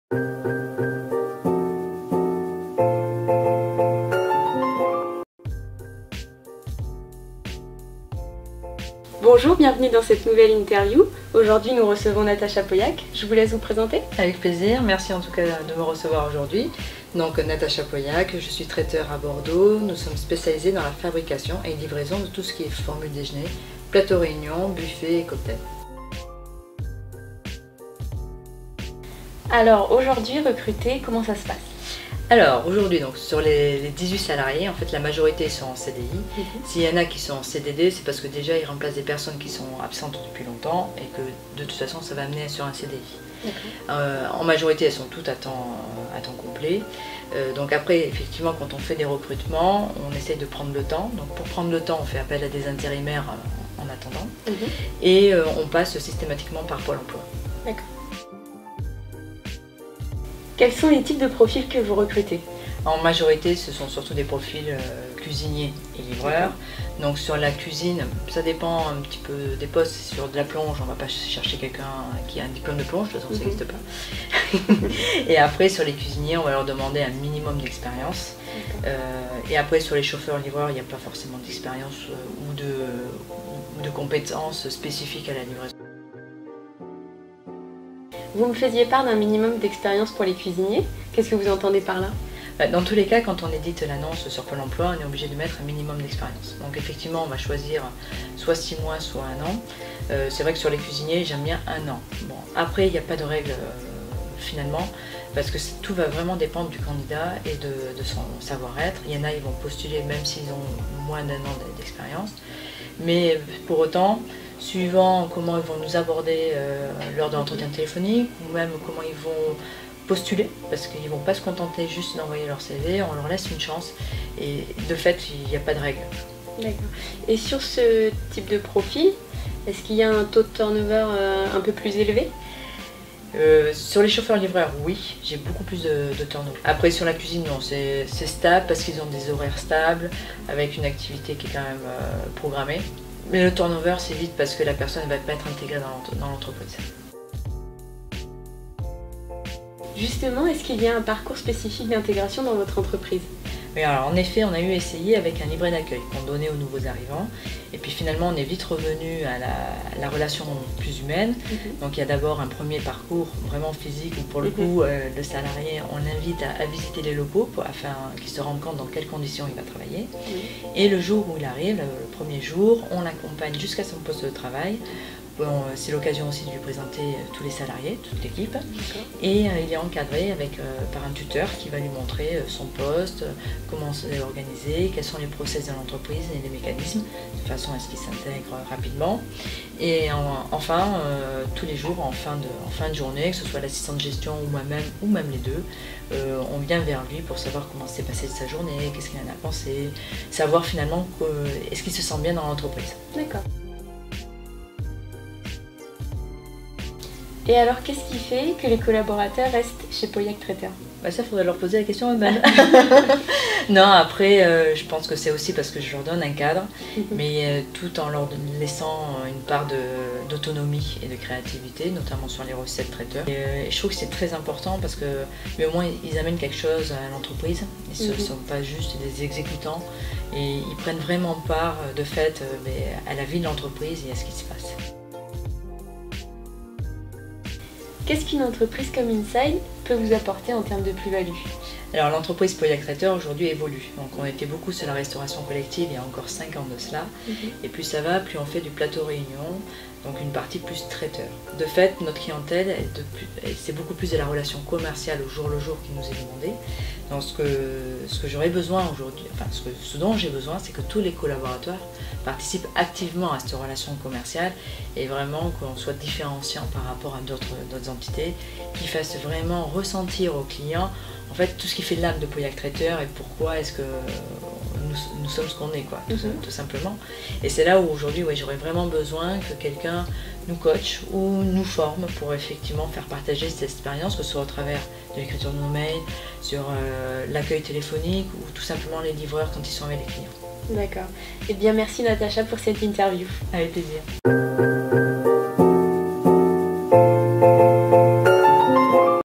Bonjour, bienvenue dans cette nouvelle interview. Aujourd'hui, nous recevons Natacha Pauillac. Je vous laisse vous présenter. Avec plaisir, merci en tout cas de me recevoir aujourd'hui. Donc Natacha Pauillac, je suis traiteur à Bordeaux. Nous sommes spécialisés dans la fabrication et livraison de tout ce qui est formule déjeuner, plateau réunion, buffet et cocktail. Alors aujourd'hui, recruter, comment ça se passe? Alors aujourd'hui, donc sur les 18 salariés, en fait la majorité sont en CDI. S'il y en a qui sont en CDD, c'est parce que déjà ils remplacent des personnes qui sont absentes depuis longtemps et que de toute façon ça va amener sur un CDI. En majorité elles sont toutes à temps complet. Donc après effectivement quand on fait des recrutements, on essaie de prendre le temps. Donc pour prendre le temps, on fait appel à des intérimaires en attendant et on passe systématiquement par Pôle emploi. D'accord. Quels sont les types de profils que vous recrutez? En majorité, ce sont surtout des profils cuisiniers et livreurs. Donc sur la cuisine, ça dépend un petit peu des postes. Sur de la plonge, on ne va pas chercher quelqu'un qui a un diplôme de plonge, de toute façon ça n'existe pas. Et après sur les cuisiniers, on va leur demander un minimum d'expérience. Et après sur les chauffeurs-livreurs, il n'y a pas forcément d'expérience ou de compétences spécifiques à la livraison. Vous me faisiez part d'un minimum d'expérience pour les cuisiniers. Qu'est-ce que vous entendez par là? Dans tous les cas, quand on édite l'annonce sur Pôle emploi, on est obligé de mettre un minimum d'expérience. Donc effectivement, on va choisir soit 6 mois, soit 1 an. C'est vrai que sur les cuisiniers, j'aime bien 1 an. Bon, après, il n'y a pas de règle finalement, parce que tout va vraiment dépendre du candidat et de son savoir-être. Il y en a, ils vont postuler même s'ils ont moins d'1 an d'expérience. Mais pour autant, suivant comment ils vont nous aborder lors de l'entretien téléphonique ou même comment ils vont postuler, parce qu'ils ne vont pas se contenter juste d'envoyer leur CV, on leur laisse une chance et de fait il n'y a pas de règle. D'accord. Et sur ce type de profil, est-ce qu'il y a un taux de turnover un peu plus élevé? Sur les chauffeurs-livreurs, oui, j'ai beaucoup plus de turnover. Après sur la cuisine, non, c'est stable parce qu'ils ont des horaires stables avec une activité qui est quand même programmée. Mais le turnover, c'est vite parce que la personne ne va pas être intégrée dans l'entreprise. Justement, est-ce qu'il y a un parcours spécifique d'intégration dans votre entreprise? Oui, alors en effet, on a eu essayé avec un livret d'accueil qu'on donnait aux nouveaux arrivants. Et puis finalement, on est vite revenu à la relation plus humaine. Donc il y a d'abord un premier parcours vraiment physique où pour le coup, le salarié, on l'invite à visiter les locaux afin qu'il se rende compte dans quelles conditions il va travailler. Et le jour où il arrive, le premier jour, on l'accompagne jusqu'à son poste de travail. Bon, c'est l'occasion aussi de lui présenter tous les salariés, toute l'équipe. Et il est encadré par un tuteur qui va lui montrer son poste, comment c'est organisé, quels sont les process de l'entreprise et les mécanismes, de façon à ce qu'il s'intègre rapidement. Et enfin, tous les jours, en fin de journée, que ce soit l'assistant de gestion ou même les deux, on vient vers lui pour savoir comment s'est passée sa journée, qu'est-ce qu'il en a pensé, savoir finalement est-ce qu'il se sent bien dans l'entreprise. D'accord. Et alors, qu'est-ce qui fait que les collaborateurs restent chez Pauillac Traiteur? Ça, il faudrait leur poser la question eux-mêmes. Non, après, je pense que c'est aussi parce que je leur donne un cadre, mais tout en leur laissant une part d'autonomie et de créativité, notamment sur les recettes traiteurs. Et je trouve que c'est très important parce que, mais au moins, ils amènent quelque chose à l'entreprise. Ils ne sont pas juste des exécutants et ils prennent vraiment part, de fait, à la vie de l'entreprise et à ce qui se passe. Qu'est-ce qu'une entreprise comme Inside peut vous apporter en termes de plus-value? Alors l'entreprise Pauillac Traiteur aujourd'hui évolue. Donc on était beaucoup sur la restauration collective il y a encore 5 ans de cela. Et plus ça va, plus on fait du plateau réunion, donc une partie plus traiteur. De fait, notre clientèle, c'est beaucoup plus de la relation commerciale au jour le jour qui nous est demandée. Donc ce que j'aurais besoin aujourd'hui, enfin ce dont j'ai besoin, c'est que tous les collaborateurs participent activement à cette relation commerciale et vraiment qu'on soit différenciant par rapport à d'autres entités, qui fassent vraiment ressentir aux clients en fait tout ce qui fait l'âme de Pauillac Traiteur et pourquoi est-ce que nous sommes ce qu'on est, quoi, tout simplement. Et c'est là où aujourd'hui j'aurais vraiment besoin que quelqu'un nous coach ou nous forme pour effectivement faire partager cette expérience, que ce soit au travers de l'écriture de nos mails, sur l'accueil téléphonique ou tout simplement les livreurs quand ils sont avec les clients. D'accord. Eh bien merci Natacha pour cette interview. Avec plaisir.